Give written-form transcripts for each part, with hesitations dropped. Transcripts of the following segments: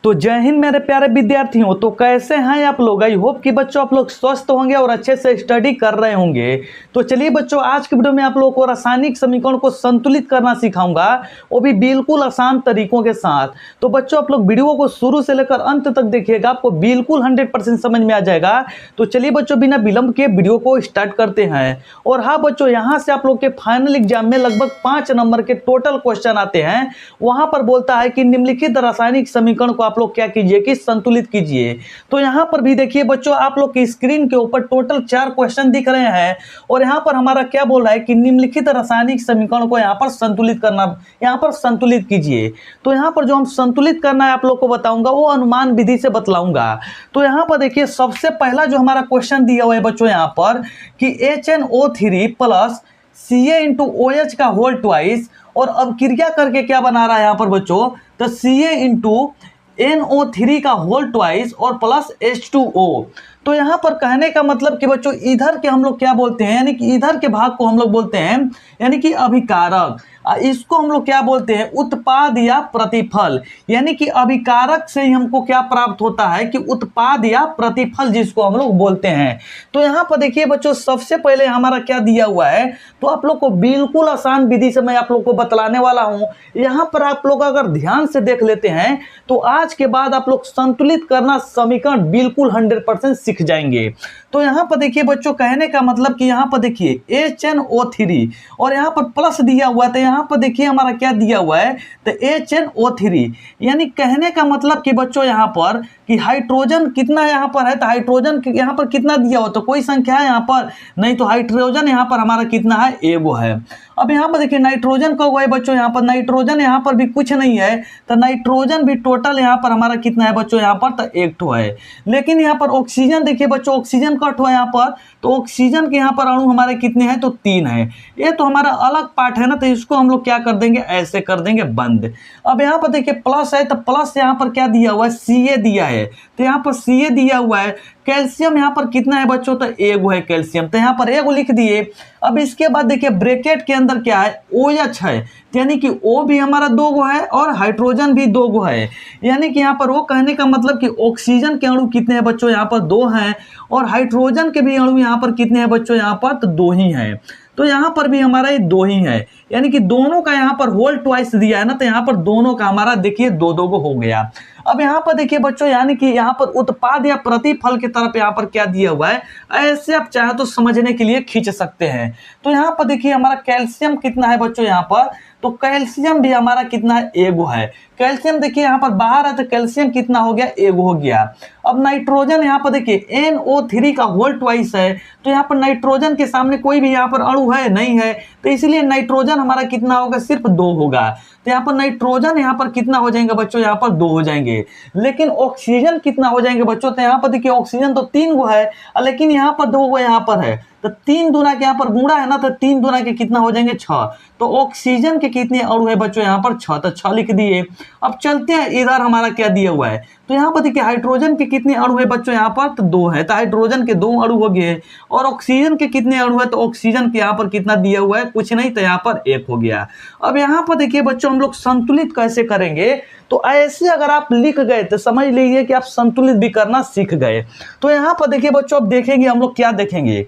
तो जय हिंद मेरे प्यारे विद्यार्थियों। तो कैसे हैं आप लोग? आई होप कि बच्चों आप लोग स्वस्थ होंगे और अच्छे से स्टडी कर रहे होंगे। तो चलिए बच्चों, आज की वीडियो में आप लोगों को रासायनिक समीकरण को संतुलित करना सिखाऊंगा, वो भी बिल्कुल आसान तरीकों के साथ। तो बच्चों आप लोग वीडियो को शुरू से लेकर अंत तक देखिएगा, आपको बिल्कुल 100% समझ में आ जाएगा। तो चलिए बच्चों, बिना विलंब के वीडियो को स्टार्ट करते हैं। और हाँ बच्चों, यहाँ से आप लोग के फाइनल एग्जाम में लगभग 5 नंबर के टोटल क्वेश्चन आते हैं। वहां पर बोलता है कि निम्नलिखित रासायनिक समीकरण को आप लोग क्या कीजिए कि संतुलित कीजिए। तो यहाँ पर भी देखिए बच्चों, आप लोग की स्क्रीन के ऊपर टोटल 4 क्वेश्चन दिख रहे हैं। और यहाँ पर हमारा क्या बोल रहा है कि निम्नलिखित रासायनिक समीकरण को यहाँ पर संतुलित करना, यहाँ पर संतुलित कीजिए। तो यहाँ पर जो हम संतुलित करना है आप लोग को बताऊंगा, वो अनुमान विधि से बतलाऊंगा। तो यहाँ पर देखिए, सबसे पहला जो हमारा क्वेश्चन दिया हुआ है बच्चों यहाँ पर कि HNO3 plus Ca into OH का होल ट्वाइस, और अब क्रिया करके क्या बना रहा है यहाँ पर बच्चों, तो Ca इंटू NO3 का होल ट्वाइस और प्लस H2O। तो यहाँ पर कहने का मतलब कि बच्चों, इधर के हम लोग क्या बोलते हैं, यानी कि इधर के भाग को हम लोग बोलते हैं यानी कि अभिकारक। इसको हम लोग क्या बोलते हैं, उत्पाद या प्रतिफल। यानी कि अभिकारक से ही हमको क्या प्राप्त होता है कि उत्पाद या प्रतिफल, जिसको हम लोग बोलते हैं। तो यहाँ पर देखिए बच्चों, सबसे पहले हमारा क्या दिया हुआ है, तो आप लोग को बिल्कुल आसान विधि से मैं आप लोग को बतलाने वाला हूँ। यहाँ पर आप लोग अगर ध्यान से देख लेते हैं तो आज के बाद आप लोग संतुलित करना समीकरण बिल्कुल 100% सीख जाएंगे। तो यहाँ पर देखिए बच्चों, कहने का मतलब कि यहाँ पर देखिए HNO3 और यहाँ पर प्लस दिया हुआ है, तो यहाँ पर देखिए हमारा क्या दिया हुआ है, तो HNO3। यानी कहने का मतलब कि बच्चों यहाँ पर कि हाइड्रोजन कितना यहाँ पर है, तो हाइड्रोजन यहाँ पर कितना दिया हुआ, तो कोई संख्या है यहाँ पर नहीं, तो हाइड्रोजन यहाँ पर हमारा कितना है, एगो है। अब यहाँ पर देखिए नाइट्रोजन का हुआ है बच्चों, यहाँ पर नाइट्रोजन यहाँ पर भी कुछ नहीं है, तो नाइट्रोजन भी टोटल यहाँ पर हमारा कितना है बच्चों, यहाँ पर तो 1 ठो है। लेकिन यहाँ पर ऑक्सीजन देखिए बच्चों, ऑक्सीजन का ठो है यहाँ पर, तो ऑक्सीजन के यहाँ पर अणु हमारे कितने हैं, तो 3 है। ये तो हमारा अलग पार्ट है ना, तो इसको हम लोग क्या कर देंगे, ऐसे कर देंगे बंद। अब यहाँ पर देखिए प्लस है, तो प्लस यहाँ पर क्या दिया हुआ है, Ca दिया है, तो यहाँ पर Ca दिया हुआ है। कैल्शियम यहाँ पर कितना है बच्चों, तो एगो है कैल्शियम, तो यहाँ पर एगो लिख दिए। अब इसके बाद देखिए ब्रैकेट के अंदर क्या है, OH है, यानी कि O भी हमारा 2 गो है और हाइड्रोजन भी 2 गो है। यानी कि यहाँ पर वो कहने का मतलब कि ऑक्सीजन के अणु कितने हैं बच्चों, यहाँ पर 2 हैं, और हाइड्रोजन के भी अणु यहाँ पर कितने हैं बच्चों, यहाँ पर तो 2 ही हैं। तो यहाँ पर भी हमारा ये 2 ही है, यानी कि दोनों का यहाँ पर होल ट्वाइस दिया है ना, तो यहाँ पर दोनों का हमारा देखिए 2-2 गो हो गया। अब यहाँ पर देखिए बच्चों, यानी कि यहाँ पर उत्पाद या प्रतिफल की तरफ यहाँ पर क्या दिया हुआ है, ऐसे आप चाहे तो समझने के लिए खींच सकते हैं। तो यहाँ पर देखिए हमारा कैल्शियम कितना है बच्चों, यहाँ पर तो कैल्शियम भी हमारा कितना है, एगो है। कैल्शियम देखिए यहाँ पर बाहर है, तो कैल्शियम कितना हो गया, एगो हो गया। अब नाइट्रोजन यहाँ पर देखिए NO3 का होल ट्वाइस है, तो यहाँ पर नाइट्रोजन के सामने कोई भी यहाँ पर अणु है नहीं है, तो इसलिए नाइट्रोजन हमारा कितना होगा, सिर्फ 2 होगा। तो यहाँ पर नाइट्रोजन यहाँ पर कितना हो जाएंगे बच्चों, यहाँ पर 2 हो जाएंगे। लेकिन ऑक्सीजन कितना हो जाएंगे बच्चों, तो यहाँ पर देखिए ऑक्सीजन तो 3 गो है, लेकिन यहाँ पर 2 गो यहाँ पर है, तो 3 दूना के यहाँ पर गुणा है ना, तो 3 दूना के कितना हो जाएंगे, 6। तो ऑक्सीजन के कितने अणु है बच्चों, यहाँ पर 6, तो 6 लिख दिए। अब चलते हैं, इधर हमारा क्या दिया हुआ है, तो यहाँ पर देखिए हाइड्रोजन के कितने अणु है बच्चों, यहाँ पर तो 2 है, तो हाइड्रोजन के 2 अणु हो गए। और ऑक्सीजन के कितने अणु है, तो ऑक्सीजन के यहाँ पर कितना दिया हुआ है, कुछ नहीं, तो यहाँ पर 1 हो गया। अब यहाँ पर देखिए बच्चों, हम लोग संतुलित कैसे करेंगे, तो ऐसे अगर आप लिख गए तो समझ लीजिए कि आप संतुलित भी करना सीख गए। तो यहाँ पर देखिए बच्चों, अब देखेंगे हम लोग क्या देखेंगे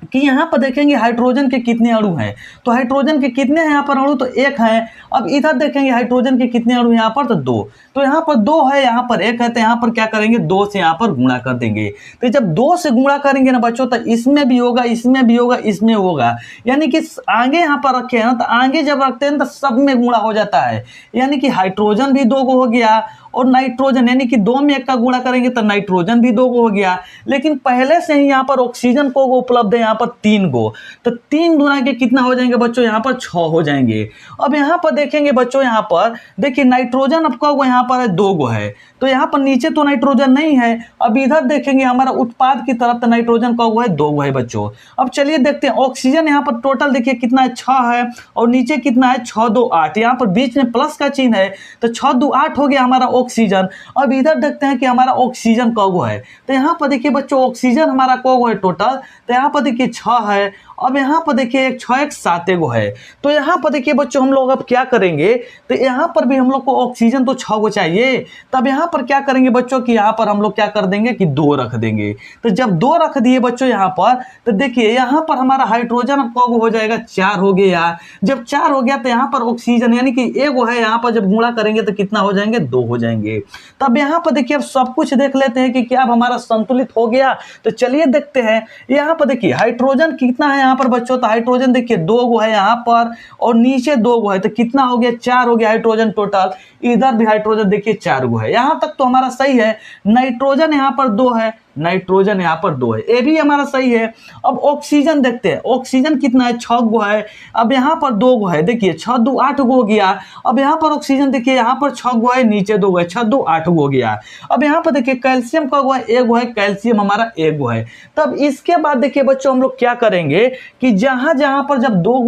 कि यहाँ पर देखेंगे हाइड्रोजन के कितने अणु हैं, तो हाइड्रोजन के कितने हैं यहाँ पर अणु, तो 1 है। अब इधर देखेंगे हाइड्रोजन के कितने अणु यहाँ पर, तो 2। तो यहाँ पर 2 है, यहाँ पर 1 है, तो यहाँ पर क्या करेंगे, 2 से यहाँ पर गुणा कर देंगे। तो जब 2 से गुणा करेंगे ना बच्चों, तो इसमें भी होगा, इसमें भी होगा, इसमें होगा। यानी कि आगे यहाँ पर रखे हैं ना, तो आगे जब रखते हैं तो सब में गुणा हो जाता है। यानी कि हाइड्रोजन भी 2 गो हो गया, और नाइट्रोजन यानी कि 2 में 1 का गुणा करेंगे तो नाइट्रोजन भी 2 गो हो गया। लेकिन पहले से ही यहाँ पर ऑक्सीजन को उपलब्ध है यहाँ पर 3 गो, तो 3 दूना के कितना हो जाएंगे बच्चों, यहाँ पर 6 हो जाएंगे। अब यहाँ पर देखेंगे बच्चों, यहाँ पर देखिए नाइट्रोजन अब का यहाँ पर है 2 गो है, तो यहाँ पर नीचे तो नाइट्रोजन नहीं है। अब इधर देखेंगे हमारा उत्पाद की तरफ, तो नाइट्रोजन का है 2 गो है बच्चों। अब चलिए देखते हैं, ऑक्सीजन यहाँ पर टोटल देखिए कितना है, 6 है, और नीचे कितना है, 6 2 8, यहाँ पर बीच में प्लस का चिन्ह है, तो 6 2 8 हो गया हमारा ऑक्सीजन। अब इधर देखते हैं कि हमारा ऑक्सीजन कौगो है, तो यहाँ पर देखिए बच्चों ऑक्सीजन हमारा कौगो है टोटल, तो यहाँ पर देखिए 6 है। अब यहाँ पर देखिए एक 6 एक 7 एगो है। तो यहाँ पर देखिए बच्चों हम लोग अब क्या करेंगे, तो यहाँ पर भी हम लोग को ऑक्सीजन तो 6 गो चाहिए। तब यहाँ पर क्या करेंगे बच्चों कि यहाँ पर हम लोग क्या कर देंगे कि 2 रख देंगे। तो जब 2 रख दिए बच्चों यहाँ पर, तो देखिए यहाँ पर हमारा हाइड्रोजन अब कब हो जाएगा, 4 हो गया। जब 4 हो गया तो यहाँ पर ऑक्सीजन यानी कि एगो है, यहाँ पर जब गुणा करेंगे तो कितना हो जाएंगे, 2 हो जाएंगे। तब यहाँ पर देखिए अब सब कुछ देख लेते हैं कि क्या अब हमारा संतुलित हो गया। तो चलिए देखते हैं। यहाँ पर देखिए हाइड्रोजन कितना है यहाँ पर बच्चों, तो हाइड्रोजन देखिए 2 गो है यहाँ पर और नीचे 2 गो है, तो कितना हो गया, 4 हो गया हाइड्रोजन टोटल। इधर भी हाइड्रोजन देखिए 4 गो है। यहाँ तक तो हमारा सही है। नाइट्रोजन यहाँ पर 2 है, नाइट्रोजन यहाँ पर 2 है, ये भी हमारा सही है। अब ऑक्सीजन देखते हैं, ऑक्सीजन कितना है, 6 गो है। अब यहाँ पर 2 गो है, देखिए 6 2 8 गो हो गया। अब यहाँ पर ऑक्सीजन देखिए यहाँ पर 6 गो है, नीचे 2 गो है, 6 2 8 गो हो गया। अब यहाँ पर देखिए कैल्शियम का गो है, 1 गो है, कैल्शियम हमारा 1 गो है। तब इसके बाद देखिए बच्चों हम लोग क्या करेंगे कि जहां जहां पर जब 2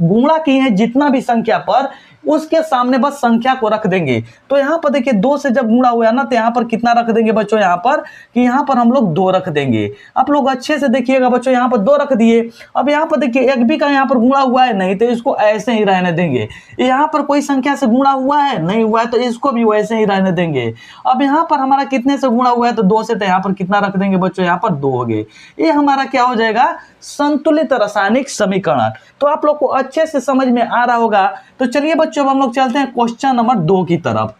गुणा किए हैं जितना भी संख्या पर, उसके सामने बस संख्या को रख देंगे। तो यहाँ पर देखिए 2 से जब गुणा हुआ ना, तो यहाँ पर कितना रख देंगे बच्चों, यहाँ पर कि यहाँ पर हम लोग 2 रख देंगे। आप लोग अच्छे से देखिएगा बच्चों, यहाँ पर 2 रख दिए। अब यहाँ पर देखिए एक भी का यहाँ पर गुणा हुआ है नहीं, तो इसको ऐसे ही रहने देंगे। यहाँ पर कोई संख्या से गुणा हुआ है नहीं हुआ है, तो इसको भी वैसे ही रहने देंगे। अब यहाँ पर हमारा कितने से गुणा हुआ है, तो 2 से, तो यहाँ पर कितना रख देंगे बच्चों, यहाँ पर 2 हो गए। ये हमारा क्या हो जाएगा, संतुलित रासायनिक समीकरण। तो आप लोग को अच्छे से समझ में आ रहा होगा। तो चलिए बच्चों हम लोग चलते हैं क्वेश्चन नंबर 2 की तरफ।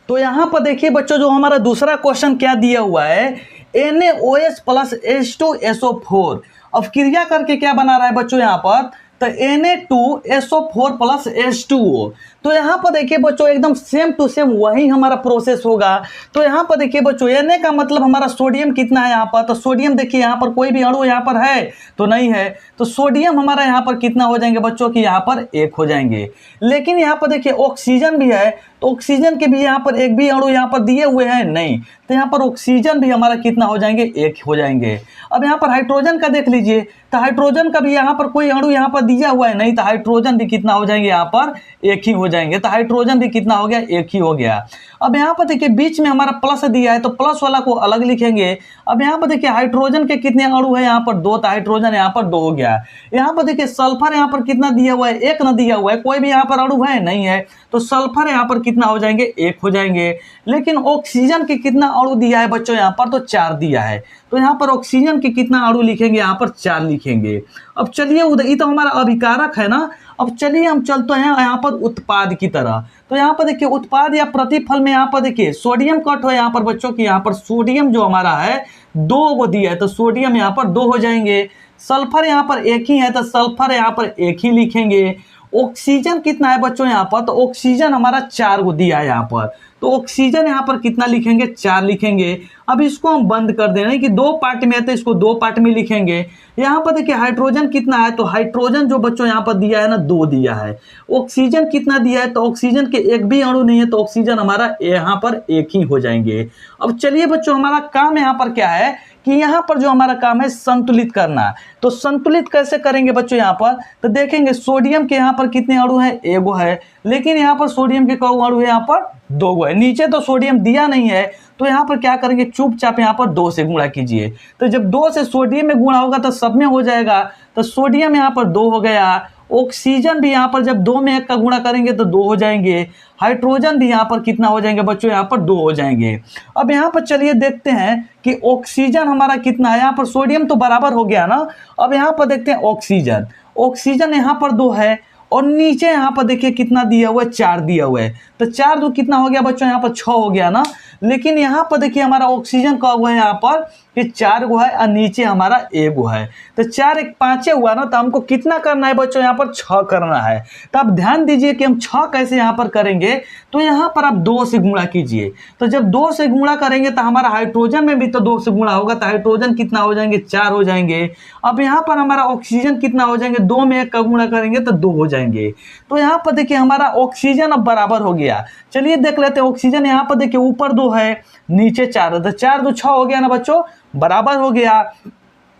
तो यहाँ पर देखिए बच्चों जो हमारा दूसरा क्वेश्चन क्या दिया हुआ है, NaOH प्लस H2SO4। अब क्रिया करके क्या बना रहा है बच्चों यहाँ पर, तो Na2SO4 प्लस H2O। तो यहाँ पर देखिए बच्चों एकदम सेम टू सेम वही हमारा प्रोसेस होगा। तो यहाँ पर देखिए बच्चों Na का मतलब हमारा सोडियम कितना है यहाँ पर, तो सोडियम देखिए यहाँ पर कोई भी अणु यहाँ पर है तो नहीं है, तो सोडियम हमारा यहाँ पर कितना हो जाएंगे बच्चों की, यहाँ पर 1 हो जाएंगे। लेकिन यहाँ पर देखिए ऑक्सीजन भी है, तो ऑक्सीजन के भी यहाँ पर एक भी अणु यहाँ पर दिए हुए हैं नहीं, तो यहाँ पर ऑक्सीजन भी हमारा कितना हो जाएंगे, 1 हो जाएंगे। अब यहाँ पर हाइड्रोजन का देख लीजिए, तो हाइड्रोजन का भी यहाँ पर कोई अणु यहाँ पर दिया हुआ है नहीं, तो हाइड्रोजन भी कितना हो जाएंगे, यहाँ पर 1 ही हो जाएंगे। तो हाइड्रोजन भी कितना हो गया, 1 ही हो गया। अब यहाँ पर देखिए बीच में हमारा प्लस दिया है, तो प्लस वाला को अलग लिखेंगे। अब यहाँ पर देखिए हाइड्रोजन के कितने अणु है, यहाँ पर 2, तो हाइड्रोजन यहाँ पर 2 हो गया। यहाँ पर देखिए सल्फर यहाँ पर कितना दिया हुआ है, 1 न दिया हुआ है, कोई भी यहाँ पर अणु है नहीं है, तो सल्फर यहाँ पर कितना हो जाएंगे, 1 हो जाएंगे। लेकिन ऑक्सीजन के कितना अणु दिया है बच्चों यहाँ पर, तो 4 दिया है, तो यहाँ पर ऑक्सीजन के कितना अणु लिखेंगे, यहाँ पर 4 लिखेंगे। अब चलिए उधर, ये तो हमारा अभिकारक है ना। अब चलिए हम चलते हैं यहाँ पर उत्पाद की तरह। तो यहाँ पर देखिए उत्पाद या प्रतिफल में यहाँ पर देखिए सोडियम कट हो यहाँ पर बच्चों की, यहाँ पर सोडियम जो हमारा है 2 को दिया है, तो सोडियम यहाँ पर 2 हो जाएंगे। सल्फर यहाँ पर 1 ही है, तो सल्फर यहाँ पर 1 ही लिखेंगे। ऑक्सीजन कितना है बच्चों यहाँ पर, तो ऑक्सीजन हमारा 4 को दिया है यहाँ पर, तो ऑक्सीजन यहाँ पर कितना लिखेंगे, 4 लिखेंगे। अब इसको हम बंद कर देना कि 2 पार्ट में है, तो इसको 2 पार्ट में लिखेंगे। यहाँ पर देखिए हाइड्रोजन कितना है, तो हाइड्रोजन जो बच्चों यहाँ पर दिया है ना, 2 दिया है। ऑक्सीजन कितना दिया है, तो ऑक्सीजन के एक भी अणु नहीं है, तो ऑक्सीजन हमारा यहाँ पर 1 ही हो जाएंगे। अब चलिए बच्चों हमारा काम यहाँ पर क्या है कि यहाँ पर जो हमारा काम है संतुलित करना। तो संतुलित कैसे करेंगे बच्चों यहाँ पर, तो देखेंगे सोडियम के यहाँ पर कितने अणु है, 1 है, लेकिन यहाँ पर सोडियम के कौ अणु है, यहाँ पर 2 है। नीचे तो सोडियम दिया नहीं है, तो यहाँ पर क्या करेंगे, चुपचाप यहाँ पर 2 से गुणा कीजिए। तो जब 2 से सोडियम में गुणा होगा तो सब में हो जाएगा, तो सोडियम यहाँ पर 2 हो गया। ऑक्सीजन भी यहाँ पर जब 2 में 1 का गुणा करेंगे तो 2 हो जाएंगे। हाइड्रोजन भी यहाँ पर कितना हो जाएंगे बच्चों, यहाँ पर 2 हो जाएंगे। अब यहाँ पर चलिए देखते हैं कि ऑक्सीजन हमारा कितना है, यहाँ पर सोडियम तो बराबर हो गया ना। अब यहाँ पर देखते हैं ऑक्सीजन, ऑक्सीजन यहाँ पर 2 है और नीचे यहाँ पर देखिए कितना दिया हुआ है, 4 दिया हुआ है, तो 4 2 कितना हो गया बच्चों, यहाँ पर 6 हो गया ना। लेकिन यहाँ पर देखिए हमारा ऑक्सीजन का हुआ है यहाँ पर कि 4 गो है और नीचे हमारा 1 गो है, तो 4 1 5 हुआ ना। तो हमको कितना करना है बच्चों, यहाँ पर 6 करना है। तो आप ध्यान दीजिए कि हम 6 कैसे यहाँ पर करेंगे, तो यहाँ पर आप 2 से गुणा कीजिए। तो जब 2 से गुणा करेंगे तो हमारा हाइड्रोजन में भी तो 2 से गुणा होगा, तो हाइड्रोजन कितना हो जाएंगे, 4 हो जाएंगे। अब यहाँ पर हमारा ऑक्सीजन कितना हो जाएंगे, 2 में 1 का गुणा करेंगे तो 2 हो जाएंगे। तो यहाँ पर देखिए हमारा ऑक्सीजन अब बराबर हो गया। चलिए देख लेते हैं ऑक्सीजन, यहाँ पर देखिए ऊपर 2 है नीचे 4 है, तो 4 2 6 हो गया ना बच्चों, बराबर हो गया।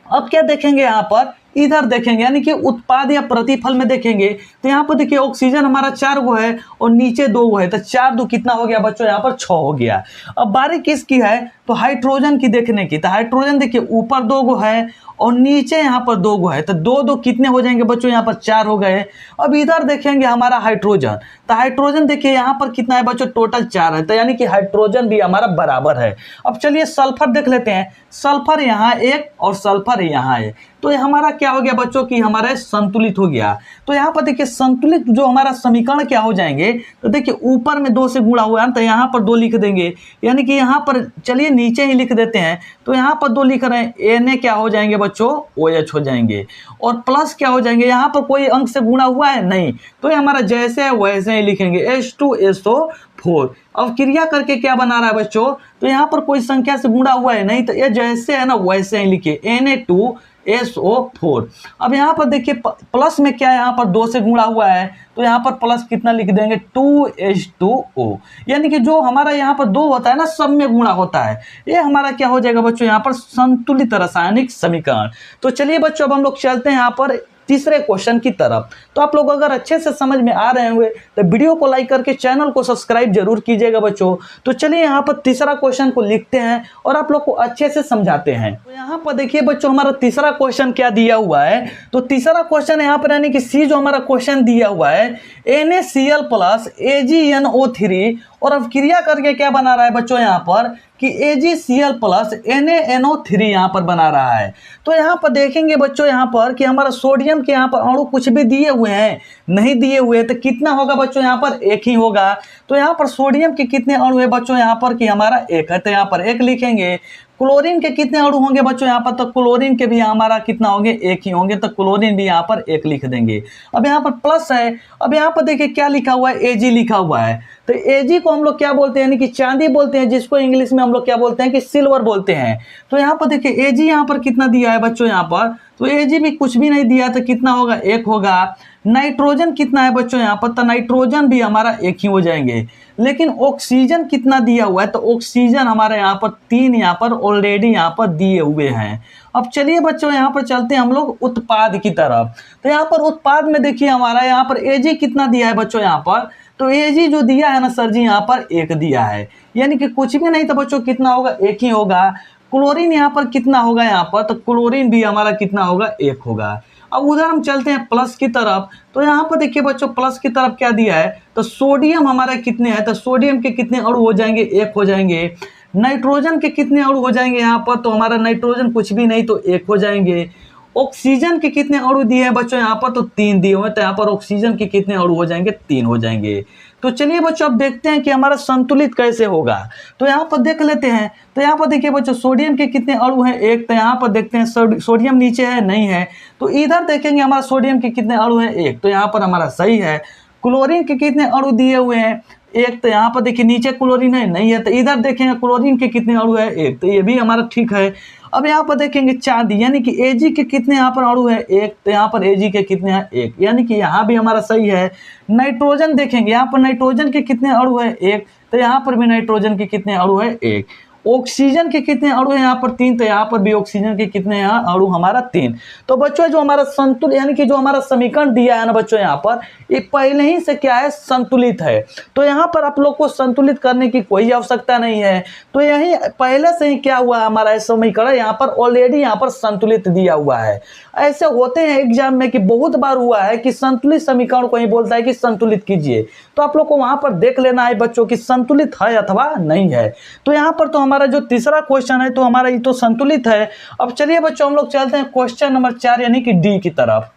अब क्या देखेंगे यहाँ पर इधर देखेंगे यानी कि उत्पाद या प्रतिफल में देखेंगे तो यहाँ पर देखिए ऑक्सीजन हमारा 4 गो है और नीचे 2 गो है, तो 4 2 कितना हो गया बच्चों, यहाँ पर 6 हो गया। अब बारी किसकी है, तो हाइड्रोजन की देखने की। तो हाइड्रोजन देखिए ऊपर 2 गो है और नीचे यहाँ पर 2 गो है, तो 2 2 कितने हो जाएंगे बच्चों, यहाँ पर 4 हो गए। अब इधर देखेंगे हमारा हाइड्रोजन, तो हाइड्रोजन देखिए यहाँ पर कितना है बच्चों, टोटल 4 है, तो यानी कि हाइड्रोजन भी हमारा बराबर है। अब चलिए सल्फर देख लेते हैं, सल्फर यहाँ 1 और सल्फर यहाँ है, तो ये हमारा क्या हो गया बच्चों की हमारा संतुलित हो गया। तो यहाँ पर देखिए संतुलित जो हमारा समीकरण क्या हो जाएंगे, तो देखिए ऊपर में 2 से गुणा हुआ है तो यहाँ पर 2 लिख देंगे, यानी कि यहाँ पर चलिए नीचे ही लिख देते हैं, तो यहाँ पर 2 लिख रहे हैं, Na क्या हो जाएंगे बच्चों, OH हो जाएंगे, और प्लस क्या हो जाएंगे, यहाँ पर कोई अंक से गुणा हुआ है नहीं, तो ये हमारा जैसे है वैसे ही लिखेंगे H2SO4। अब क्रिया करके क्या बना रहा है बच्चों, तो यहाँ पर कोई संख्या से गुणा हुआ है नहीं, तो ये जैसे है ना वैसे ही लिखिए Na2SO4। अब यहाँ पर देखिए प्लस में क्या है, यहाँ पर 2 से गुणा हुआ है, तो यहाँ पर प्लस कितना लिख देंगे 2H2O, यानी कि जो हमारा यहाँ पर 2 होता है ना सब में गुणा होता है, ये हमारा क्या हो जाएगा बच्चों, यहाँ पर संतुलित रासायनिक समीकरण। तो चलिए बच्चों अब हम लोग चलते हैं यहाँ पर तीसरे क्वेश्चन की तरफ। तो आप लोग अगर अच्छे से समझ में आ रहे होंगे तो वीडियो को लाइक करके चैनल को सब्सक्राइब जरूर कीजिएगा बच्चों। तो चलिए यहाँ पर तीसरा क्वेश्चन को लिखते हैं और आप लोग को अच्छे से समझाते हैं। तो यहाँ पर देखिए बच्चों हमारा तीसरा क्वेश्चन क्या दिया हुआ है, तो तीसरा क्वेश्चन यहाँ पर यानी कि सी जो हमारा क्वेश्चन दिया हुआ है NaCl प्लस AgNO3, और अब क्रिया करके क्या बना रहा है बच्चों यहाँ पर कि AgCl प्लस NaNO3 यहाँ पर बना रहा है। तो यहाँ पर देखेंगे बच्चों यहाँ पर कि हमारा सोडियम के यहाँ पर अणु कुछ भी दिए हुए हैं, नहीं दिए हुए, तो कितना होगा बच्चों, यहाँ पर 1 ही होगा। तो यहाँ पर सोडियम के कितने अणु है बच्चों, यहाँ पर कि हमारा 1 है, तो यहाँ पर 1 लिखेंगे। क्लोरीन के कितने अणु होंगे बच्चों यहाँ पर, तो क्लोरीन के भी हमारा कितना होंगे, 1 ही होंगे, तो क्लोरीन भी यहाँ पर 1 लिख देंगे। अब यहाँ पर प्लस है, अब यहाँ पर देखिए क्या लिखा हुआ है, Ag लिखा हुआ है, तो Ag को हम लोग क्या बोलते हैं, यानी कि चांदी बोलते हैं, जिसको इंग्लिश में हम लोग क्या बोलते हैं कि सिल्वर बोलते हैं। तो यहाँ पर देखिए Ag यहाँ पर कितना दिया है बच्चों यहाँ पर, तो Ag भी कुछ भी नहीं दिया, तो कितना होगा, 1 होगा। नाइट्रोजन कितना है बच्चों यहाँ पर, तो नाइट्रोजन भी हमारा 1 ही हो जाएंगे। लेकिन ऑक्सीजन कितना दिया हुआ है, तो ऑक्सीजन हमारे यहाँ पर 3 यहाँ पर ऑलरेडी यहाँ पर दिए हुए हैं। अब चलिए बच्चों यहाँ पर चलते हैं हम लोग उत्पाद की तरफ। तो यहाँ पर उत्पाद में देखिए हमारा यहाँ पर Ag कितना दिया है बच्चों यहाँ पर, तो Ag जो दिया है ना सर जी यहाँ पर 1 दिया है, यानी कि कुछ भी नहीं, तो बच्चों कितना होगा, 1 ही होगा। क्लोरीन यहाँ पर कितना होगा यहाँ पर, तो क्लोरीन भी हमारा कितना होगा, 1 होगा। अब उधर हम चलते हैं प्लस की तरफ। तो यहाँ पर देखिए बच्चों प्लस की तरफ क्या दिया है, तो सोडियम हमारा कितने हैं, तो सोडियम के कितने अणु हो जाएंगे, 1 हो जाएंगे। नाइट्रोजन के कितने अणु हो जाएंगे यहाँ पर, तो हमारा नाइट्रोजन कुछ भी नहीं, तो 1 हो जाएंगे। ऑक्सीजन के कितने अणु दिए हैं बच्चों यहाँ पर, तो 3 दिए हुए, तो यहाँ पर ऑक्सीजन के कितने अणु हो जाएंगे, 3 हो जाएंगे। तो चलिए बच्चों अब देखते हैं कि हमारा संतुलित कैसे होगा। तो यहाँ पर देख लेते हैं, तो यहाँ पर देखिए बच्चों सोडियम के कितने अणु हैं, 1, तो यहाँ पर देखते हैं सोडियम नीचे है, नहीं है, तो इधर देखेंगे हमारा सोडियम के कितने अणु हैं, 1, तो यहाँ पर हमारा सही है। क्लोरीन के कितने अणु दिए हुए हैं, 1, तो यहाँ पर देखिए नीचे क्लोरीन है, नहीं है, तो इधर देखेंगे क्लोरीन के कितने अणु है, 1, तो ये भी हमारा ठीक है। अब यहाँ पर देखेंगे चांदी, यानी कि Ag के कितने यहाँ पर अणु है, 1, तो यहाँ पर Ag के कितने हैं, 1, यानी कि यहाँ भी हमारा सही है। नाइट्रोजन देखेंगे, यहाँ पर नाइट्रोजन के कितने अणु है, 1, तो यहाँ पर भी नाइट्रोजन के कितने अणु है, 1। ऑक्सीजन के कितने अणु हैं यहाँ पर, 3, तो यहाँ पर भी ऑक्सीजन के कितने यहाँ अणु हमारा 3। तो बच्चों जो हमारा संतुलित यानी कि जो हमारा समीकरण दिया है ना बच्चों यहाँ पर, ये पहले ही से क्या है, संतुलित है। तो यहाँ पर आप लोग को संतुलित करने की कोई आवश्यकता नहीं है, तो यही पहले से ही क्या हुआ हमारा समीकरण यहाँ पर ऑलरेडी यहाँ पर संतुलित दिया हुआ है। ऐसे होते हैं एग्जाम में कि बहुत बार हुआ है कि संतुलित समीकरण को ही बोलता है कि संतुलित कीजिए, तो आप लोग को वहां पर देख लेना है बच्चों कि संतुलित है अथवा नहीं है। तो यहाँ पर तो हमारा जो तीसरा क्वेश्चन है तो हमारा ये तो संतुलित है। अब चलिए बच्चों हम लोग चलते हैं क्वेश्चन नंबर 4 यानी कि डी की तरफ।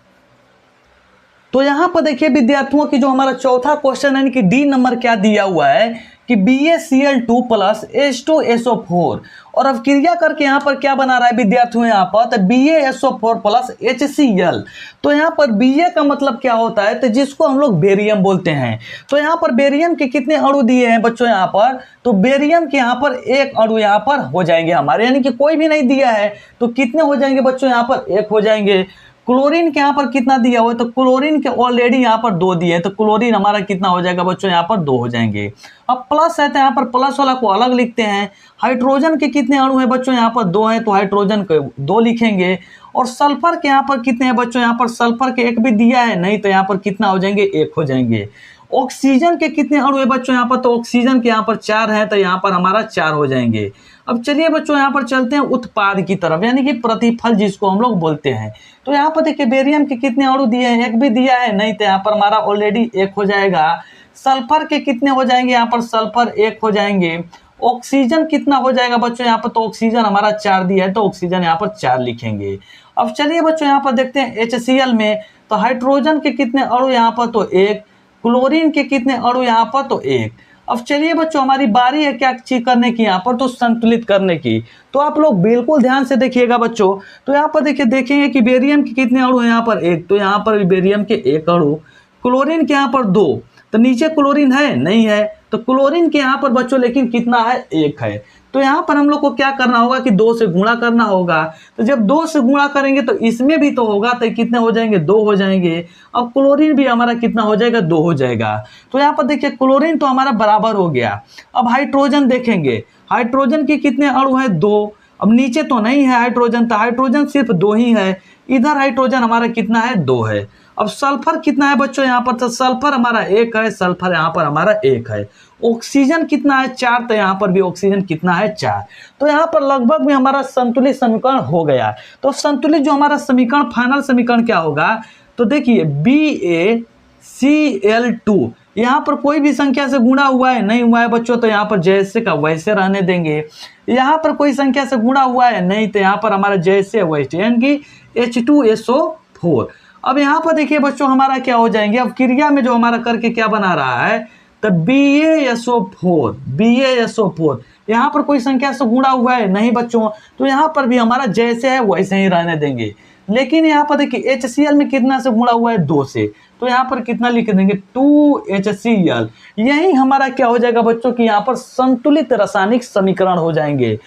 तो यहाँ पर देखिए विद्यार्थियों की जो हमारा चौथा क्वेश्चन यानी कि डी नंबर क्या दिया हुआ है कि BaCl2 प्लस H2SO4, और अब क्रिया करके यहाँ पर क्या बना रहा है विद्यार्थियों यहाँ पर, तो BaSO4 प्लस HCl। तो यहाँ पर Ba का मतलब क्या होता है, तो जिसको हम लोग बेरियम बोलते हैं। तो यहाँ पर बेरियम के कितने अणु दिए हैं बच्चों यहाँ पर, तो बेरियम के यहाँ पर 1 अणु यहाँ पर हो जाएंगे हमारे, यानी कि कोई भी नहीं दिया है, तो कितने हो जाएंगे बच्चों यहाँ पर, 1 हो जाएंगे। क्लोरीन के यहाँ पर कितना दिया हुआ है, तो क्लोरीन के ऑलरेडी यहाँ पर 2 दिए हैं, तो क्लोरीन हमारा कितना हो जाएगा बच्चों यहाँ पर 2 हो जाएंगे। अब प्लस है तो यहाँ पर प्लस वाला को अलग लिखते हैं। हाइड्रोजन के कितने अणु है बच्चों यहाँ पर 2 हैं, तो हाइड्रोजन के 2 लिखेंगे। और सल्फर के यहाँ पर कितने हैं बच्चों, यहाँ पर सल्फर के एक भी दिया है नहीं, तो यहाँ पर कितना हो जाएंगे, एक हो जाएंगे। ऑक्सीजन के कितने अणु है बच्चों यहाँ पर, तो ऑक्सीजन के यहाँ पर 4 है, तो यहाँ पर हमारा 4 हो जाएंगे। अब चलिए बच्चों यहाँ पर चलते हैं उत्पाद की तरफ, यानी कि प्रतिफल जिसको हम लोग बोलते हैं। तो यहाँ पर देखिए बेरियम के कितने अणु दिए हैं, एक भी दिया है नहीं, तो यहाँ पर हमारा ऑलरेडी 1 हो जाएगा। सल्फर के कितने हो जाएंगे, यहाँ पर सल्फर 1 हो जाएंगे। ऑक्सीजन कितना हो जाएगा बच्चों यहाँ पर, तो ऑक्सीजन हमारा 4 दिया है, तो ऑक्सीजन यहाँ पर 4 लिखेंगे। अब चलिए बच्चों यहाँ पर देखते हैं HCl में, तो हाइड्रोजन के कितने अणु यहाँ पर, तो 1। क्लोरीन के कितने अणु यहाँ पर, तो 1। अब चलिए बच्चों हमारी बारी है क्या चीज करने की यहाँ पर, तो संतुलित करने की। तो आप लोग बिल्कुल ध्यान से देखिएगा बच्चों। तो यहाँ पर देखिए देखेंगे कि बेरियम के कितने अणु है यहाँ पर, 1, तो यहाँ पर बेरियम के 1 अणु। क्लोरीन के यहाँ पर 2, तो नीचे क्लोरीन है नहीं है, तो क्लोरीन के यहाँ पर बच्चों लेकिन कितना है, 1 है। तो यहाँ पर हम लोग को क्या करना होगा कि 2 से गुणा करना होगा। तो जब 2 से गुणा करेंगे तो इसमें भी तो होगा, तो कितने हो जाएंगे, 2 हो जाएंगे। अब क्लोरीन भी हमारा कितना हो जाएगा, 2 हो जाएगा। तो यहाँ पर देखिए क्लोरीन तो हमारा बराबर हो गया। अब हाइड्रोजन देखेंगे, हाइड्रोजन के कितने अणु है, 2। अब नीचे तो नहीं है हाइड्रोजन, तो हाइड्रोजन सिर्फ 2 ही है। इधर हाइड्रोजन हमारा कितना है, 2 है। अब सल्फर कितना है बच्चों यहाँ पर, तो सल्फर हमारा 1 है, सल्फर यहाँ पर हमारा 1 है। ऑक्सीजन कितना है, 4, तो यहाँ पर भी ऑक्सीजन कितना है, 4। तो यहाँ पर लगभग भी हमारा संतुलित समीकरण हो गया। तो संतुलित जो हमारा समीकरण, फाइनल समीकरण क्या होगा, तो देखिए BaCl2 यहाँ पर कोई भी संख्या से गुणा हुआ है नहीं हुआ है बच्चों, तो यहाँ पर जैसे का वैसे रहने देंगे। यहाँ पर कोई संख्या से गुणा हुआ है नहीं, तो यहाँ पर हमारा जैसे वैसे, यानी कि H2SO4। अब यहाँ पर देखिए बच्चों हमारा क्या हो जाएंगे, अब क्रिया में जो हमारा करके क्या बना रहा है, तो BaSO4 यहाँ पर कोई संख्या से गुणा हुआ है नहीं बच्चों, तो यहाँ पर भी हमारा जैसे है वैसे ही रहने देंगे। लेकिन यहाँ पर देखिए HCl में कितना से गुणा हुआ है, 2 से, तो यहाँ पर कितना लिख देंगे, 2HCl। यही हमारा क्या हो जाएगा बच्चों कि यहाँ पर संतुलित रासायनिक समीकरण हो जाएंगे।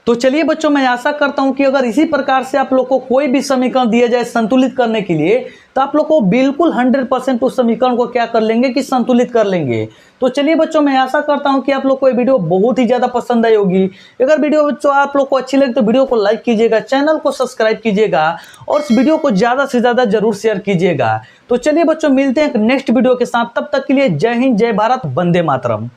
तो चलिए बच्चों मैं आशा करता हूं कि अगर इसी प्रकार से आप लोग को कोई भी समीकरण दिया जाए संतुलित करने के लिए, तो आप लोग को बिल्कुल 100% उस समीकरण को क्या कर लेंगे कि संतुलित कर लेंगे। तो चलिए बच्चों मैं आशा करता हूं कि आप लोग को ये वीडियो बहुत ही ज़्यादा पसंद आई होगी। अगर वीडियो बच्चों आप लोग को अच्छी लगे तो वीडियो को लाइक कीजिएगा, चैनल को सब्सक्राइब कीजिएगा और इस वीडियो को ज़्यादा से ज़्यादा जरूर शेयर कीजिएगा। तो चलिए बच्चों मिलते हैं नेक्स्ट वीडियो के साथ, तब तक के लिए जय हिंद, जय भारत, वंदे मातरम।